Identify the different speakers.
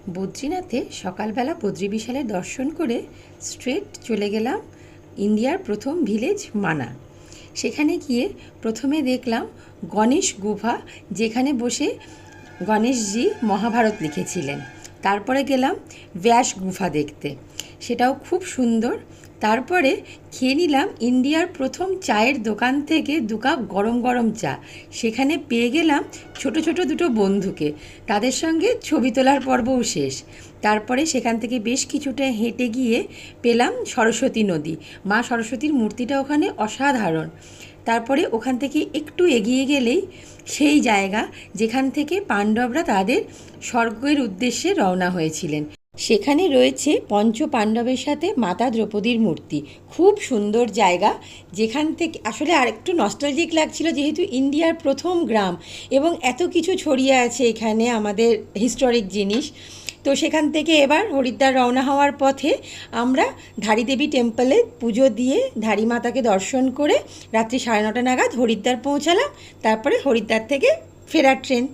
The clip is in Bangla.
Speaker 1: বদ্রীনাথে সকালবেলা বদ্রী বিশালের দর্শন করে স্ট্রেট চলে গেলাম ইন্ডিয়ার প্রথম ভিলেজ মানা। সেখানে গিয়ে প্রথমে দেখলাম গণেশ গুফা, যেখানে বসে গণেশজি মহাভারত লিখেছিলেন। তারপরে গেলাম ব্যাস গুফা দেখতে, সেটাও খুব সুন্দর। তারপরে খেয়ে নিলাম ইন্ডিয়ার প্রথম চায়ের দোকান থেকে 2 কাপ গরম গরম চা। সেখানে পেয়ে গেলাম ছোট ছোট দুটো বন্ধুকে, তাদের সঙ্গে ছবি তোলার পর্বও শেষ। তারপরে সেখান থেকে বেশ কিছুটা হেঁটে গিয়ে পেলাম সরস্বতী নদী। মা সরস্বতীর মূর্তিটা ওখানে অসাধারণ। তারপরে ওখান থেকে একটু এগিয়ে গেলেই সেই জায়গা যেখান থেকে পাণ্ডবরা তাদের স্বর্গের উদ্দেশ্যে রওনা হয়েছিলেন। সেখানে রয়েছে পঞ্চ পাণ্ডবের সাথে মাতা দ্রৌপদীর মূর্তি। খুব সুন্দর জায়গা, যেখান থেকে আসলে আরেকটু নস্টালজিক লাগছিল, যেহেতু ইন্ডিয়ার প্রথম গ্রাম এবং এত কিছু ছড়িয়ে আছে এখানে আমাদের হিস্টোরিক জিনিস। তো সেখান থেকে এবার হরিদ্বার রওনা হওয়ার পথে আমরা ধারী দেবী টেম্পলে পুজো দিয়ে ধারী মাতাকে দর্শন করে রাত্রি 9:30 নাগাদ হরিদ্বার পৌঁছালাম। তারপরে হরিদ্বার থেকে ফেরার ট্রেন।